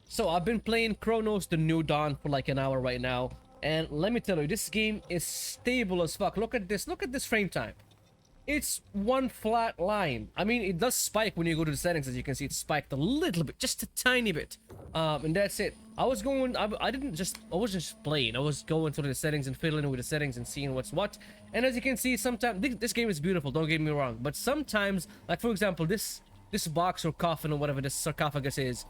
So I've been playing Cronos the New Dawn for like an hour right now, and let me tell you, this game is stable as fuck. Look at this frame time. It's one flat line. I mean, it does spike when you go to the settings. As you can see, it's spiked a little bit, just a tiny bit, and that's it. I wasn't just playing. I was going through the settings and fiddling with the settings and seeing what's what. And as you can see, sometimes this game is beautiful, don't get me wrong, but sometimes, like for example, this box or coffin or whatever this sarcophagus is,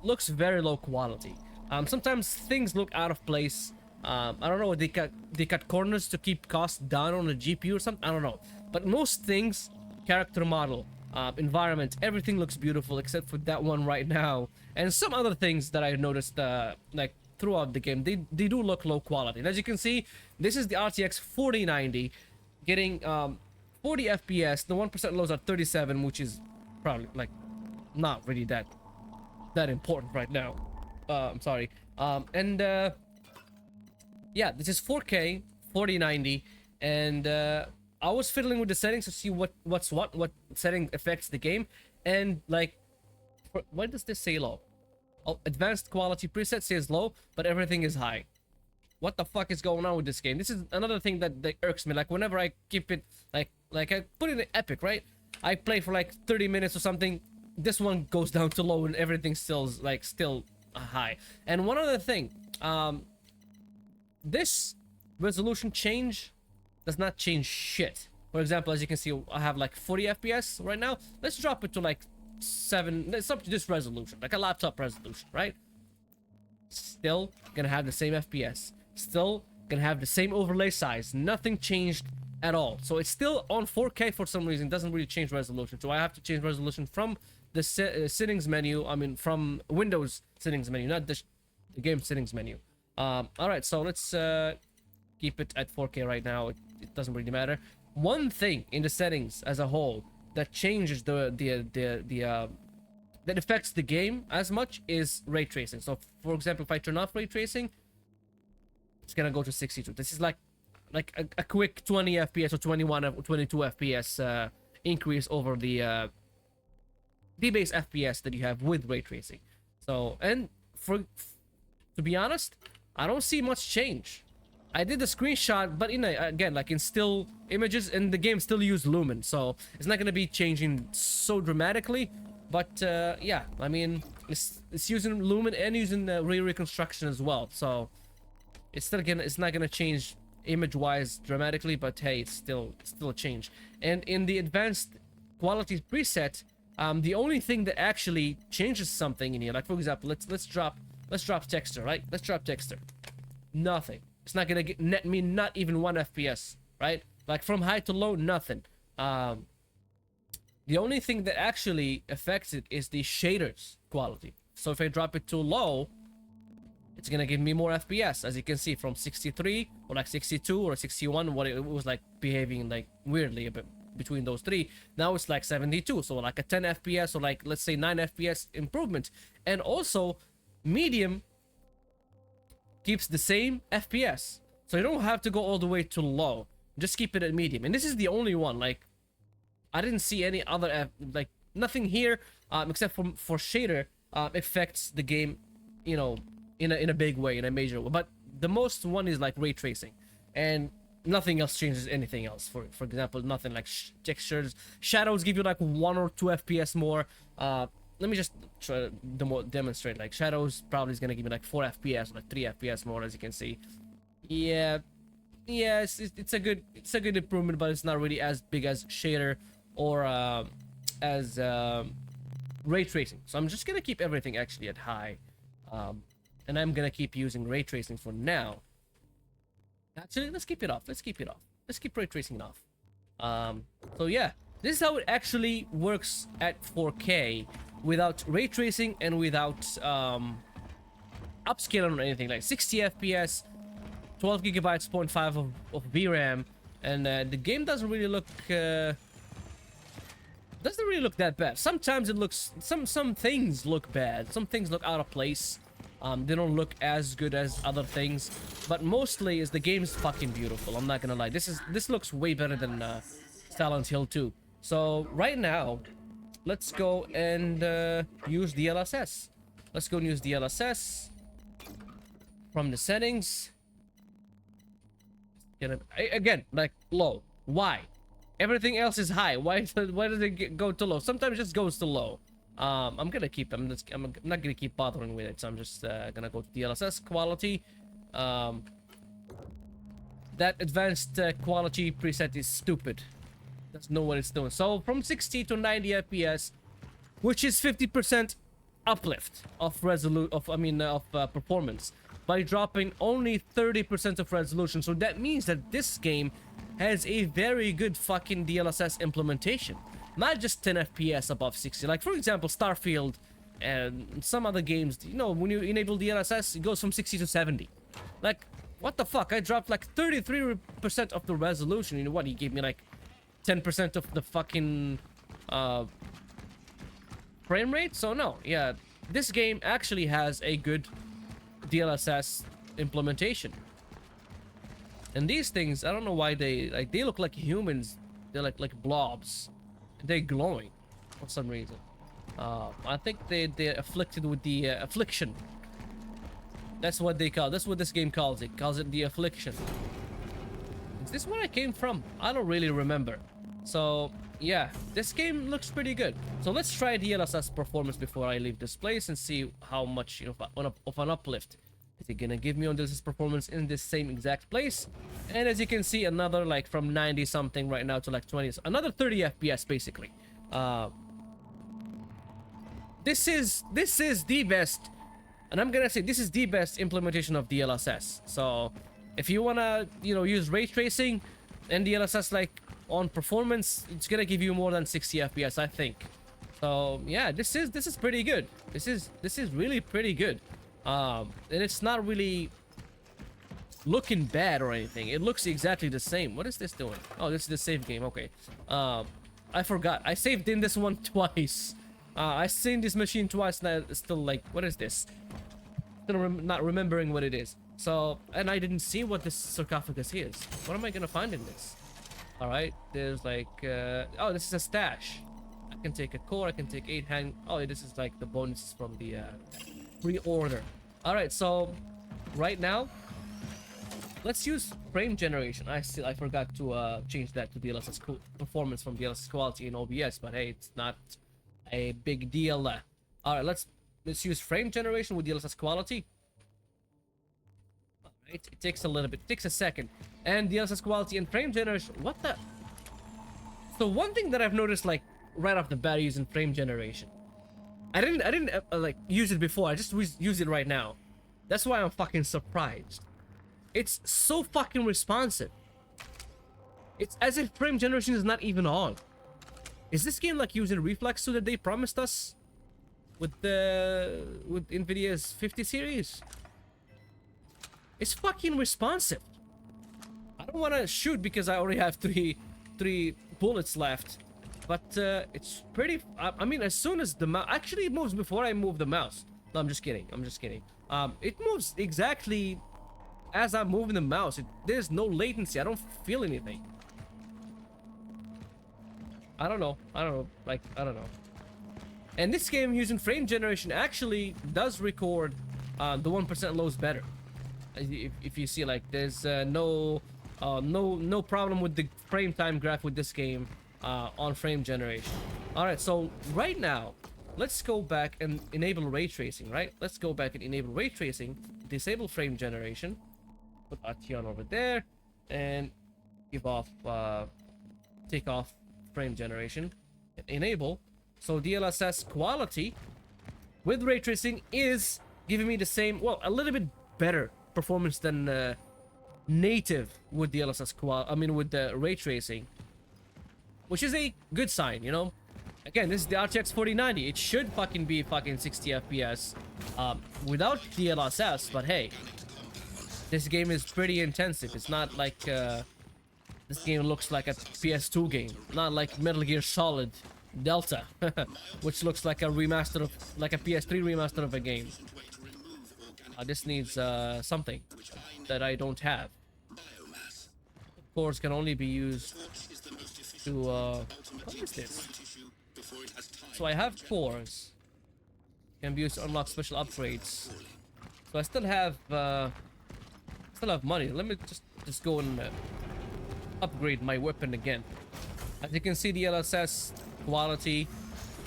looks very low quality. Sometimes things look out of place. I don't know, they cut corners to keep costs down on the GPU or something. I don't know, but most things, character model, environment, everything looks beautiful except for that one right now, and some other things that I noticed like throughout the game. They do look low quality. And as you can see, this is the RTX 4090 getting 40 FPS. The 1% lows are 37, which is probably like not really that important right now. I'm sorry. Yeah, this is 4K 4090, and I was fiddling with the settings to see what setting affects the game, and like, why does this say low? Oh, advanced quality preset says low, but everything is high. What the fuck is going on with this game? This is another thing that irks me. Like whenever I keep it like I put it in epic, right? I play for like 30 minutes or something. This one goes down to low and everything still high. And one other thing, this resolution change does not change shit. For example, as you can see, I have like 40 FPS right now. Let's drop it to like 7. Let's up to this resolution, like a laptop resolution, right? Still gonna have the same FPS. Still gonna have the same overlay size. Nothing changed at all. So it's still on 4K for some reason. It doesn't really change resolution. So I have to change resolution from the settings menu. I mean, from Windows settings menu, not the game settings menu. All right, so let's keep it at 4K right now. It doesn't really matter. One thing in the settings as a whole that changes that affects the game as much is ray tracing. So for example, if I turn off ray tracing, it's gonna go to 62. This is like a quick 20 FPS or 21 or 22 FPS increase over the base FPS that you have with ray tracing. So, and to be honest, I don't see much change. I did the screenshot, but again, like in still images, and the game still use lumen, so it's not gonna be changing so dramatically. But yeah, I mean, it's using lumen and using the ray reconstruction as well, so it's not gonna change image-wise dramatically. But hey, it's still a change. And in the advanced quality preset, the only thing that actually changes something in here, like for example, let's drop texture, right? Let's drop texture. Nothing. It's not gonna net me not even 1 FPS, right? Like from high to low, nothing. The only thing that actually affects it is the shaders quality. So if I drop it to low, it's gonna give me more FPS, as you can see, from 63 or like 62 or 61. What it was like behaving like weirdly a bit between those three. Now it's like 72, so like a 10 FPS or like let's say 9 FPS improvement. And also medium keeps the same FPS, so you don't have to go all the way to low. Just keep it at medium. And this is the only one. Like I didn't see any other like nothing here except for shader affects the game, you know, in a big way, in a major way. But the most one is like ray tracing, and nothing else changes anything else. For example, nothing like textures, shadows give you like 1 or 2 FPS more. Let me just try to demonstrate. Like shadows probably is gonna give me like 4 FPS, like 3 FPS more, as you can see. Yeah, it's a good improvement, but it's not really as big as shader or as ray tracing. So I'm just gonna keep everything actually at high, and I'm gonna keep using ray tracing for now. Actually, let's keep it off. Let's keep ray tracing off. So yeah, this is how it actually works at 4K without ray tracing and without upscaling or anything. Like 60 FPS, 12 gigabytes, 0.5 of VRAM, and the game doesn't really look that bad. Sometimes it looks some things look bad. Some things look out of place. They don't look as good as other things, but mostly is the game's fucking beautiful. I'm not gonna lie. This looks way better than Silent Hill 2. So right now, let's go and use DLSS. Let's go and use DLSS from the settings. Again, like low. Why? Everything else is high. Why does it go to low? Sometimes it just goes to low. I'm gonna keep. I'm not gonna keep bothering with it. So I'm just gonna go to DLSS quality. That advanced quality preset is stupid. Doesn't know what it's doing. So from 60 to 90 FPS, which is 50% uplift of performance by dropping only 30% of resolution. So that means that this game has a very good fucking DLSS implementation, not just 10 FPS above 60. Like for example, Starfield and some other games, you know, when you enable DLSS, it goes from 60 to 70. Like, what the fuck? I dropped like 33% of the resolution. You know what? He gave me like 10% of the fucking frame rate. So no, yeah, this game actually has a good DLSS implementation. And these things, I don't know why they look like humans. They're like blobs. They're glowing for some reason. I think they're afflicted with the affliction. That's what they call. That's what this game calls it. Calls it the affliction. Is this where I came from? I don't really remember. So yeah, this game looks pretty good. So let's try DLSS performance before I leave this place and see how much, you know, of an uplift is it gonna give me on DLSS performance in this same exact place. And as you can see, another like from 90 something right now to like 20, so another 30 FPS basically. This is the best, and I'm gonna say this is the best implementation of DLSS. So if you wanna, you know, use ray tracing and DLSS like on performance, it's gonna give you more than 60 FPS, I think. So yeah, this is pretty good. This is really pretty good. And it's not really looking bad or anything. It looks exactly the same. What is this doing? Oh, this is the save game. Okay. I forgot. I saved in this one twice. I saved this machine twice and I still like, what is this? Still not remembering what it is. So, and I didn't see what this sarcophagus is. What am I gonna find in this? All right, there's like, oh, this is a stash. I can take a core. I can take 8 hang. Oh, this is like the bonuses from the pre-order. All right, so right now, let's use frame generation. I forgot to change that to DLSS performance from DLSS quality in OBS, but hey, it's not a big deal. All right, let's use frame generation with DLSS quality. All right, it takes a little bit, it takes a second, and DLSS quality and frame generation. What the? So one thing that I've noticed, like right off the bat, using frame generation, I didn't like use it before. I just use it right now. That's why I'm fucking surprised. It's so fucking responsive. It's as if frame generation is not even on. Is this game like using reflex that they promised us with Nvidia's 50 series? It's fucking responsive. I don't want to shoot because I already have three bullets left, but it's pretty. I mean, as soon as the mouse actually it moves before I move the mouse. No, I'm just kidding. I'm just kidding. It moves exactly as I'm moving the mouse. There's no latency. I don't feel anything. I don't know. Like, I don't know. And this game using frame generation actually does record the 1% lows better. If you see, like, there's no problem with the frame time graph with this game on frame generation. All right, so right now, let's go back and enable ray tracing. Right? Let's go back and enable ray tracing. Disable frame generation. Put RT on over there, and give off, take off frame generation. Enable. So DLSS quality with ray tracing is giving me the same, well, a little bit better performance than native with DLSS quality. I mean, with the ray tracing, which is a good sign, you know. Again, this is the RTX 4090. It should fucking be 60 FPS without DLSS, but hey, this game is pretty intensive. It's not like this game looks like a PS2 game, not like Metal Gear Solid Delta, which looks like a remaster of, like a PS3 remaster of a game. This needs something that I don't have. Cores can only be used to what is this? So I have cores. Can be used to unlock special upgrades. So I still have money. Let me just go and upgrade my weapon again. As you can see, the DLSS quality.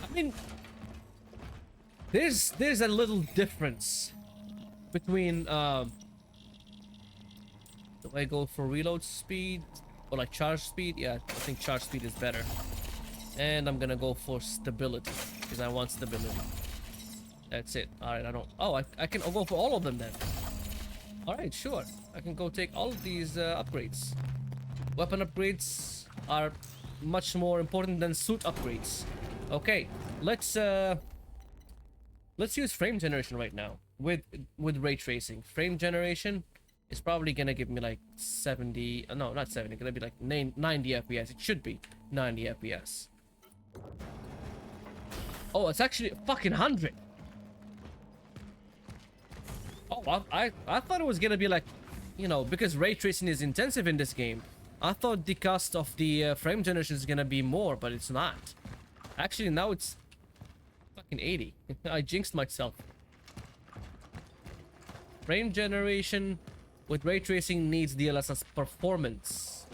I mean, there's a little difference between do I go for reload speed or like charge speed? Yeah, I think charge speed is better. And I'm gonna go for stability because I want stability. That's it. All right, I don't. Oh, I can go for all of them then. All right, sure. I can go take all of these upgrades. Weapon upgrades are much more important than suit upgrades. Okay, let's use frame generation right now with ray tracing. Frame generation is probably gonna give me like 70. No, not 70. It's gonna be like 90 FPS. It should be 90 FPS. Oh, it's actually fucking 100. Oh, I thought it was gonna be like, you know, because ray tracing is intensive in this game. I thought the cost of the frame generation is gonna be more, but it's not. Actually, now it's fucking 80. I jinxed myself. Frame generation with ray tracing needs DLSS Performance.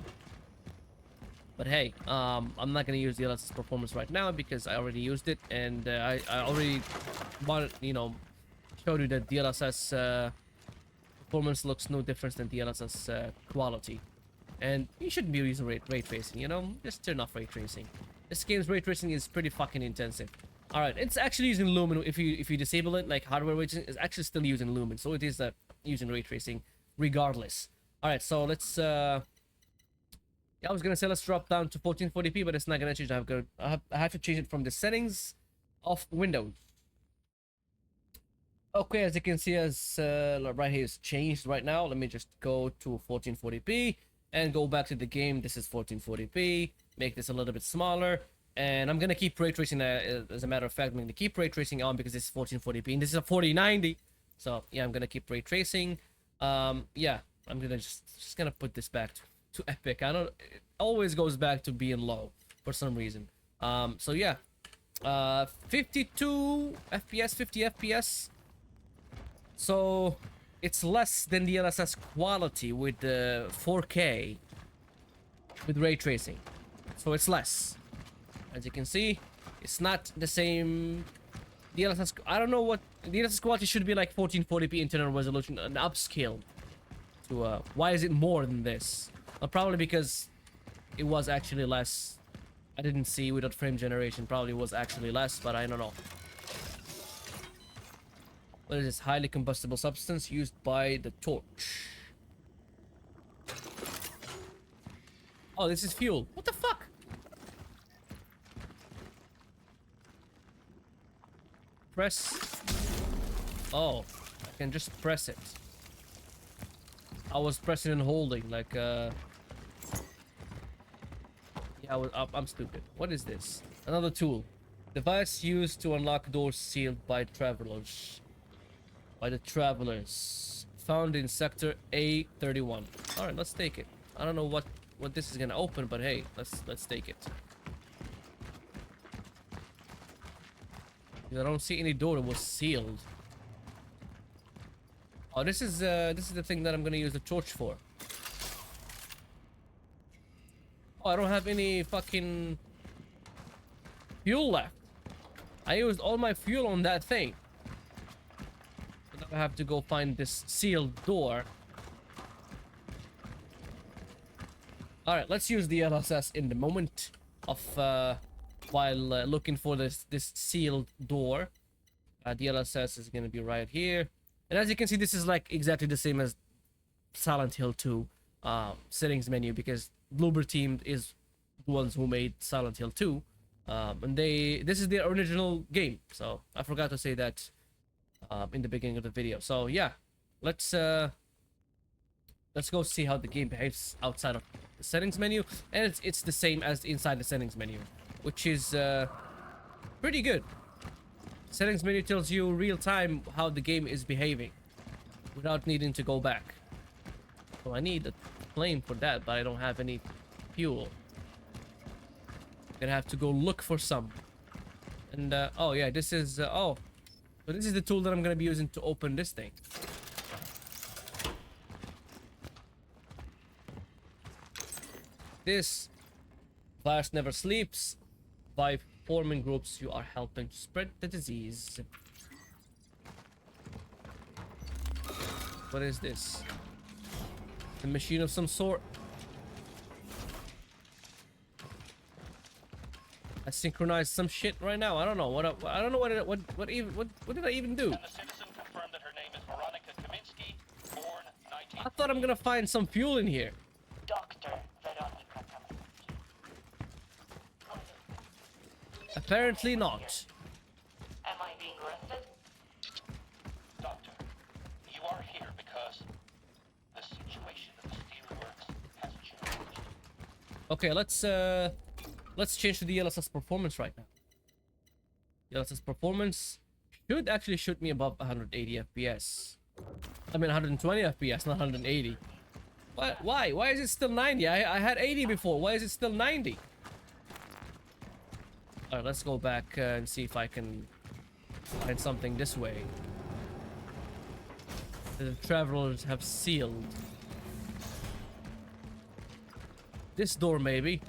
But hey, I'm not gonna use DLSS Performance right now because I already used it, and I already wanted, you know, showed you that DLSS Performance looks no different than DLSS Quality. And you shouldn't be using ray tracing, you know? Just turn off ray tracing. This game's ray tracing is pretty fucking intensive. Alright, it's actually using Lumen. If you disable it, like hardware ray tracing is actually still using Lumen. So it is using ray tracing regardless. Alright, so let's yeah, I was gonna say let's drop down to 1440p, but it's not gonna change. I have to change it from the settings of Windows. Okay, as you can see, as right here is changed right now. Let me just go to 1440p and go back to the game. This is 1440p. Make this a little bit smaller, and I'm gonna keep ray tracing. As a matter of fact, I'm gonna keep ray tracing on because it's 1440p, and this is a 4090. So yeah, I'm gonna keep ray tracing. Yeah, I'm gonna just gonna put this back to epic. I don't. It always goes back to being low for some reason. So yeah, 52 FPS, 50 FPS. So it's less than the DLSS Quality with the 4K with ray tracing. So it's less. As you can see, it's not the same. DLSS, I don't know what DLSS Quality should be, like 1440p internal resolution, an upscale to why is it more than this? Probably because it was actually less. I didn't see without frame generation. Probably was actually less, but I don't know. What is this? Highly combustible substance used by the torch. Oh, this is fuel. What the fuck? Press. Oh, I can just press it. I was pressing and holding like yeah, I'm stupid. What is this? Another tool. Device used to unlock doors sealed by travelers. By the travelers. Found in sector A31. Alright, let's take it. I don't know what this is gonna open, but hey, let's take it. I don't see any door that was sealed. Oh, this is the thing that I'm gonna use the torch for. Oh, I don't have any fucking fuel left. I used all my fuel on that thing. So now I have to go find this sealed door. Alright, let's use the DLSS in the moment of while looking for this sealed door. DLSS is gonna be right here. And as you can see, this is like exactly the same as Silent Hill 2 settings menu, because Bloober Team is the ones who made Silent Hill 2, and this is their original game. So I forgot to say that in the beginning of the video. So yeah, let's go see how the game behaves outside of the settings menu, and it's the same as inside the settings menu, which is pretty good. Settings menu tells you real time how the game is behaving without needing to go back. So I need a flame for that, but I don't have any fuel. Gonna have to go look for some. And oh yeah, this is oh, So this is the tool that I'm gonna be using to open this thing. This virus never sleeps. By forming groups, you are helping to spread the disease. What is this? A machine of some sort. I synchronized some shit right now. I don't know what. I don't know what did I even do? And the citizen confirmed that her name is Veronica Kaminsky, born 19... I thought I'm gonna find some fuel in here. Dr. Veronica Kaminsky. Apparently not. Am I being arrested? Doctor, you are here because the situation of the steelworks has changed. Okay, let's change to the DLSS Performance right now. DLSS Performance should actually shoot me above 180 FPS. I mean 120 FPS, not 180. What? Why? Why is it still 90? I had 80 before. Why is it still 90? Alright, let's go back and see if I can find something this way. The travelers have sealed. This door, maybe.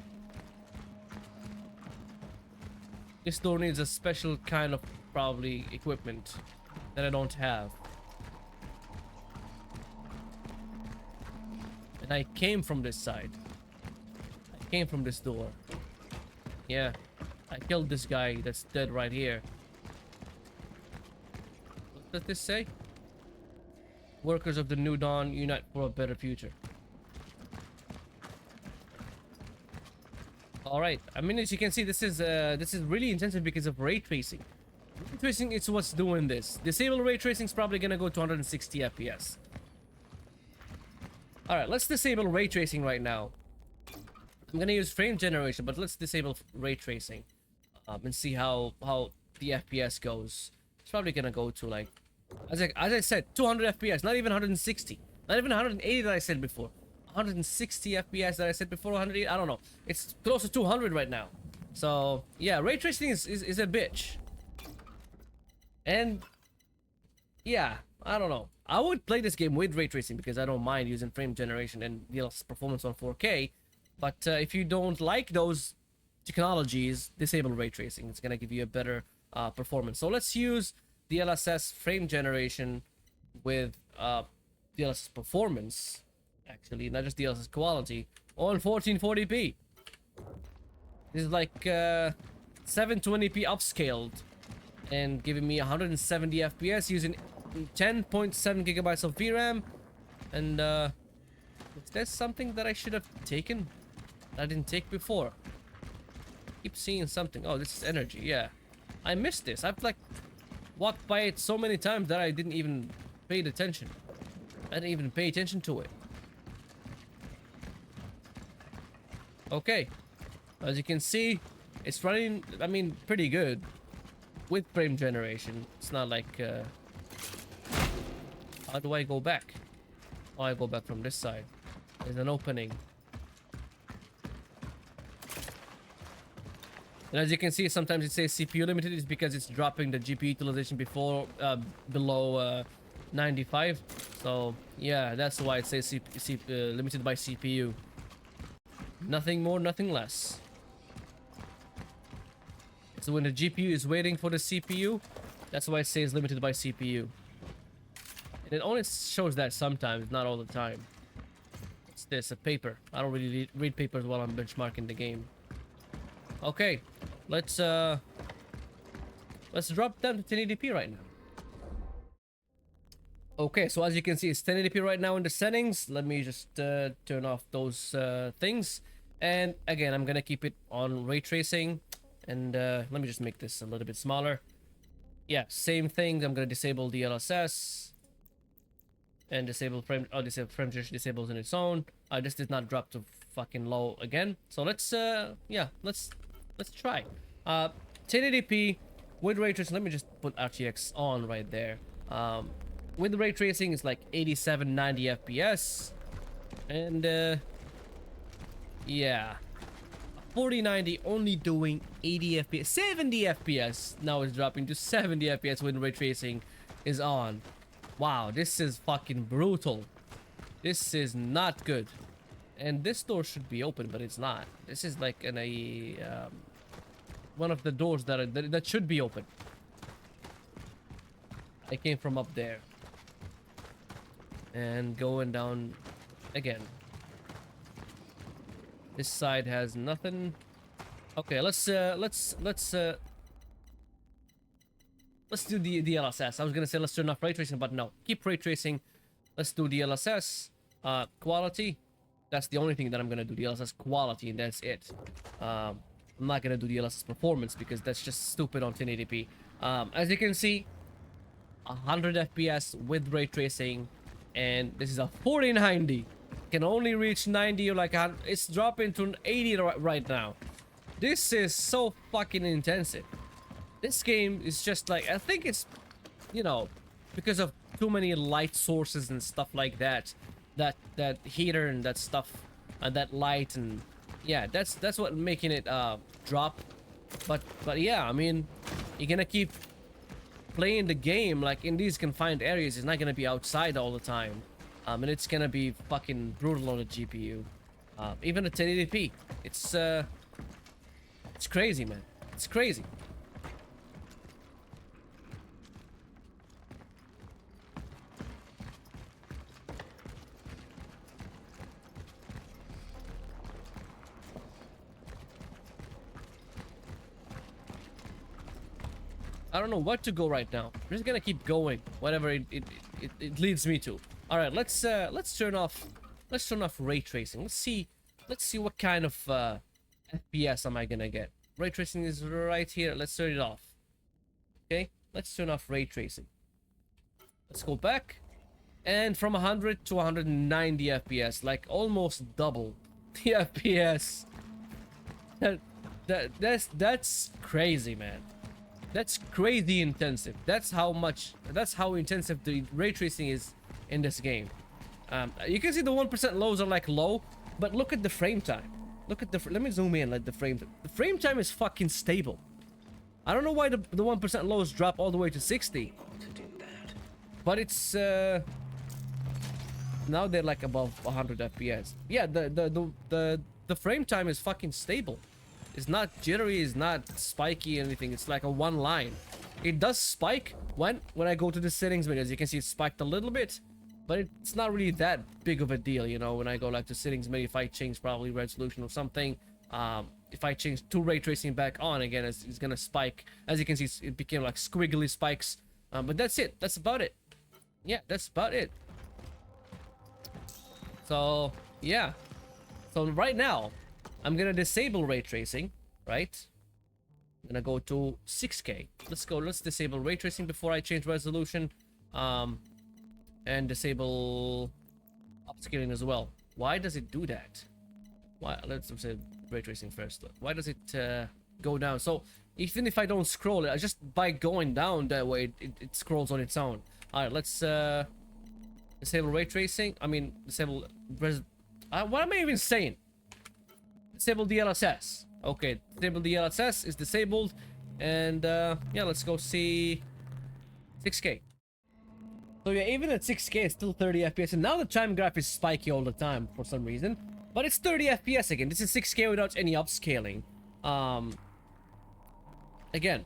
This door needs a special kind of, probably, equipment that I don't have. And I came from this side. I came from this door. Yeah. I killed this guy that's dead right here. What does this say? Workers of the New Dawn unite for a better future. All right. I mean, as you can see, this is really intensive because of ray tracing. Ray tracing is what's doing this. Disable ray tracing is probably gonna go to 160 FPS. All right, let's disable ray tracing right now. I'm gonna use frame generation, but let's disable ray tracing and see how the FPS goes. It's probably gonna go to like, as I said, 200 FPS, not even 160, not even 180 that I said before. 160 FPS that I said before, 180, I don't know. It's close to 200 right now. So yeah, ray tracing is a bitch. And yeah, I don't know. I would play this game with ray tracing because I don't mind using frame generation and DLSS performance on 4K. But if you don't like those technologies, disable ray tracing. It's gonna give you a better performance. So let's use DLSS frame generation with DLSS performance. Actually, not just DLSS quality on 1440p. This is like 720p upscaled and giving me 170 FPS using 10.7 gigabytes of VRAM. And is there something that I should have taken that I didn't take before? Keep seeing something. Oh, this is energy. Yeah, I missed this. I've like walked by it so many times that I didn't even pay attention. I didn't even pay attention to it. Okay, as you can see, it's running, I mean, pretty good with frame generation. It's not like how do I go back? Oh, I go back from this side. There's an opening. And as you can see, sometimes it says CPU limited. It's because it's dropping the GPU utilization before below 95. So yeah, that's why it says limited by CPU. Nothing more, nothing less. So when the GPU is waiting for the CPU, that's why it says limited by CPU. And it only shows that sometimes, not all the time. What's this? A paper. I don't really read papers while I'm benchmarking the game. Okay, let's drop down to 1080p right now. Okay, so as you can see, it's 1080p right now in the settings. Let me just turn off those things. And again, I'm gonna keep it on ray tracing. And let me just make this a little bit smaller. Yeah, same thing. I'm gonna disable DLSS and disable frame. Oh, disable frame generation disables in its own. This did not drop to fucking low again. So let's yeah, let's try 1080p with ray tracing. Let me just put RTX on right there. With ray tracing, it's like 87, 90 FPS, and yeah, 4090 only doing 80 FPS, 70 FPS. Now it's dropping to 70 FPS when ray tracing is on. Wow, this is fucking brutal. This is not good. And this door should be open, but it's not. This is like one of the doors that should be open. I came from up there. And going down again. This side has nothing. Okay, let's do the DLSS. I was gonna say let's turn off ray tracing, but no. Keep ray tracing. Let's do DLSS quality. That's the only thing that I'm gonna do. DLSS quality, and that's it. I'm not gonna do DLSS performance because that's just stupid on 1080p. As you can see, 100 FPS with ray tracing, and this is a 4090. Can only reach 90 or like it's dropping to 80 right now. This is so fucking intensive. This game is just like, I think it's, you know, because of too many light sources and stuff like that, that heater and that stuff and that light, and yeah, that's what making it drop. But yeah, I mean, you're gonna keep playing the game like in these confined areas. It's not gonna be outside all the time. And it's gonna be fucking brutal on the GPU. Even at 1080p, it's crazy, man. It's crazy. I don't know what to go right now. I'm just gonna keep going, whatever it leads me to. All right, let's turn off ray tracing. Let's see what kind of FPS am I gonna get. Ray tracing is right here. Let's turn it off. Okay, let's turn off ray tracing. Let's go back, and from 100 to 190 FPS, like almost double the FPS. That's crazy, man. That's crazy intensive. That's how intensive the ray tracing is in this game. You can see the 1% lows are like low, but look at the frame time. Let me zoom in. Like the frame time is fucking stable. I don't know why the 1% lows drop all the way to 60. But it's now they're like above 100 FPS. Yeah, the frame time is fucking stable. It's not jittery, it's not spiky or anything. It's like a one line. It does spike when I go to the settings menu. As you can see, it spiked a little bit, but it's not really that big of a deal, you know. When I go like to settings menu, if I change probably resolution or something, if I change to ray tracing back on again, it's gonna spike. As you can see, it became like squiggly spikes. But that's it. That's about it. Yeah, that's about it. So yeah. So right now, I'm gonna disable ray tracing, right? I'm gonna go to 6K. Let's disable ray tracing before I change resolution. And disable upscaling as well. Why does it do that? Why? Let's say ray tracing first. Why does it go down? So even if I don't scroll it, just by going down that way, it scrolls on its own. All right, let's disable ray tracing. I mean, disable what am I even saying? Disable DLSS. Okay, disable DLSS is disabled, and yeah, let's go see 6K. So yeah, even at 6K, it's still 30 FPS, and now the time graph is spiky all the time for some reason, but it's 30 FPS again. This is 6K without any upscaling. Again,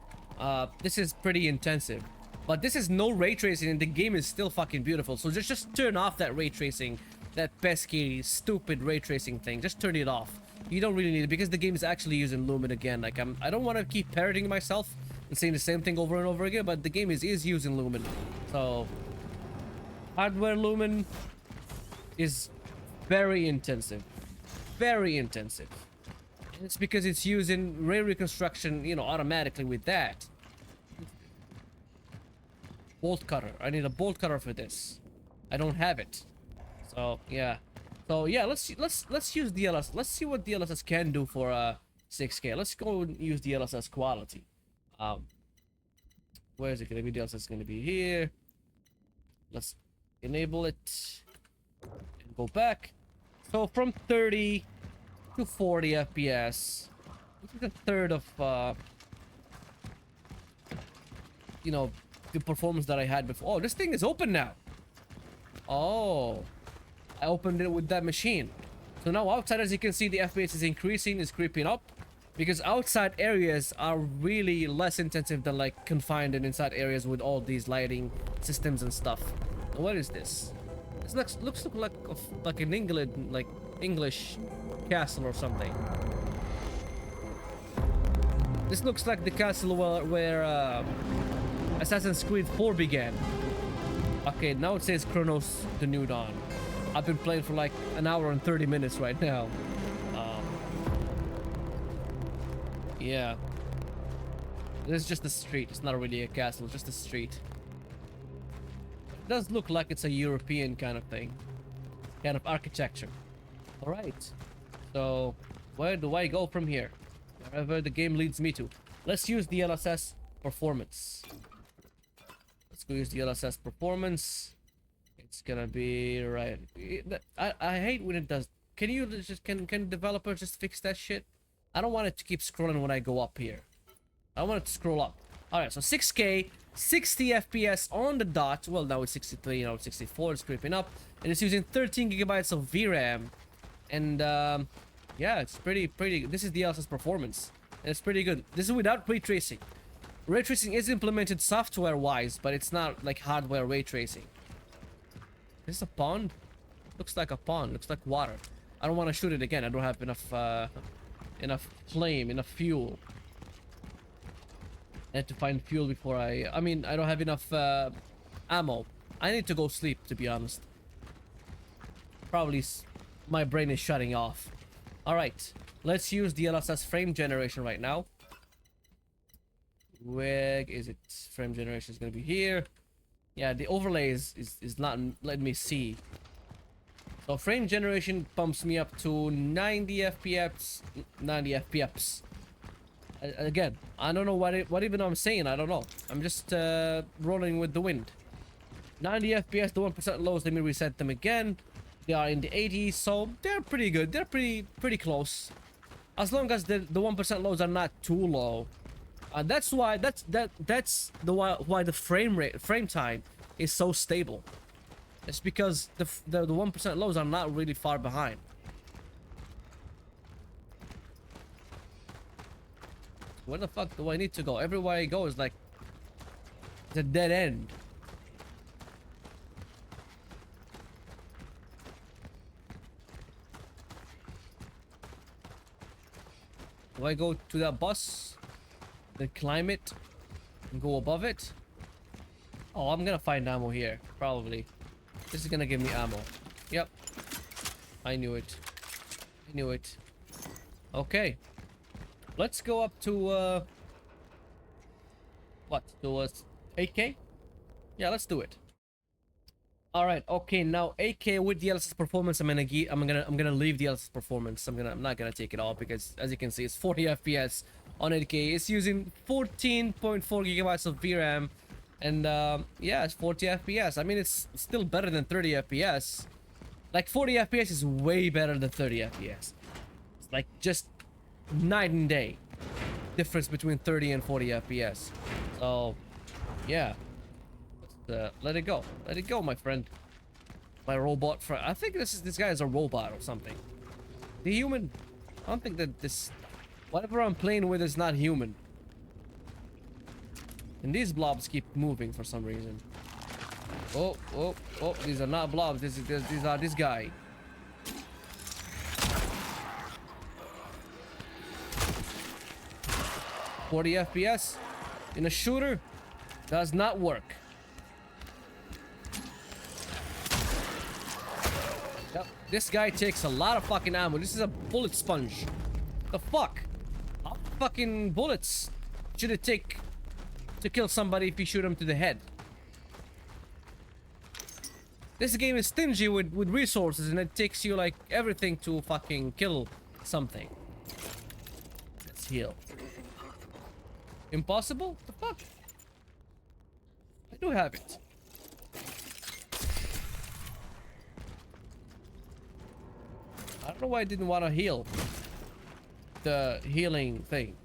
this is pretty intensive, but this is no ray tracing, and the game is still fucking beautiful. So just turn off that ray tracing, that pesky, stupid ray tracing thing. Just turn it off. You don't really need it because the game is actually using Lumen again. Like I don't want to keep parroting myself and saying the same thing over and over again, but the game is using Lumen. So hardware Lumen is very intensive. Very intensive. And it's because it's using ray reconstruction, you know, automatically with that. Bolt cutter. I need a bolt cutter for this. I don't have it. So yeah. So yeah, let's use DLSS. Let's see what DLSS can do for 6K. Let's go and use DLSS quality. Where is it gonna be? DLSS is gonna be here. Let's enable it and go back. So from 30 to 40 FPS, This is a third of you know, the performance that I had before. Oh, this thing is open now. Oh, I opened it with that machine. So now outside, as you can see, the FPS is increasing, is creeping up, because outside areas are really less intensive than like confined and inside areas with all these lighting systems and stuff. Now, what is this? This looks like an English castle or something. This looks like the castle where Assassin's Creed 4 began. Okay, now it says Cronos: The New Dawn. I've been playing for like an hour and 30 minutes right now. Yeah. This is just a street. It's not really a castle, it's just a street. It does look like it's a European kind of thing. Kind of architecture. Alright. So, where do I go from here? Wherever the game leads me to. Let's use the DLSS Performance. Let's go use the DLSS Performance. It's gonna be right. I hate when it does. Can you just can developer just fix that shit? I don't want it to keep scrolling when I go up here. I want it to scroll up. All right, so 6K, 60 FPS on the dot. Well, now it's 63, you know, 64. It's creeping up, and it's using 13 gigabytes of VRAM, and yeah, it's pretty. This is the DLSS Performance, and it's pretty good. This is without ray tracing. Ray tracing is implemented software-wise, but it's not like hardware ray tracing. Is this a pond? Looks like a pond. Looks like water. I don't want to shoot it again. I don't have enough flame, enough fuel. I had to find fuel before I mean, I don't have enough ammo. I need to go sleep, to be honest. Probably my brain is shutting off. Alright, let's use DLSS frame generation right now. Where is it? Frame generation is gonna be here. Yeah, the overlay is not letting me see. So frame generation pumps me up to 90 FPS. 90 FPS. Again, I don't know what even I'm saying. I don't know. I'm just rolling with the wind. 90 FPS. The 1% lows. Let me reset them again. They are in the 80s, so they're pretty good. They're pretty close. As long as the 1% lows are not too low. That's why why the frame time is so stable. It's because the 1% lows are not really far behind. Where the fuck do I need to go? Everywhere I go is like it's a dead end. Do I go to that bus? Then climb it and go above it? Oh, I'm gonna find ammo here, probably. This is gonna give me ammo. Yep. I knew it. I knew it. Okay. Let's go up to what? To 8K? Yeah, let's do it. Alright, okay, now 8K with DLSS Performance. I'm gonna leave DLSS Performance. I'm not gonna take it all because as you can see it's 40 FPS on 8K. It's using 14.4 gigabytes of VRAM. And yeah, it's 40 FPS. I mean, it's still better than 30 FPS. Like 40 FPS is way better than 30 FPS. It's like just night and day difference between 30 and 40 FPS. So yeah, let it go. Let it go, my friend. My robot friend. I think this guy is a robot or something. The human. I don't think that this whatever I'm playing with is not human. And these blobs keep moving for some reason. Oh, these are not blobs. These are this guy. "40 FPS in a shooter does not work." Yep, this guy takes a lot of fucking ammo. This is a bullet sponge. The fuck? How many fucking bullets should it take to kill somebody if you shoot him to the head? This game is stingy with resources, and it takes you like everything to fucking kill something. Let's heal. Impossible? The fuck? I do have it. I don't know why I didn't want to heal. the healing thing.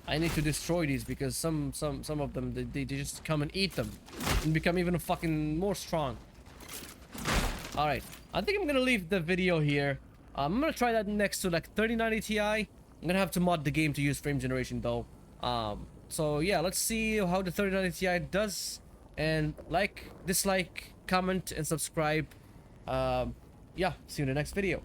I need to destroy these because some of them they just come and eat them and become even fucking more strong. All right, I think I'm gonna leave the video here. I'm gonna try that next to like 3090 Ti. I'm gonna have to mod the game to use frame generation though. So yeah, let's see how the 3090 Ti does. And like, dislike, comment, and subscribe. Yeah, see you in the next video.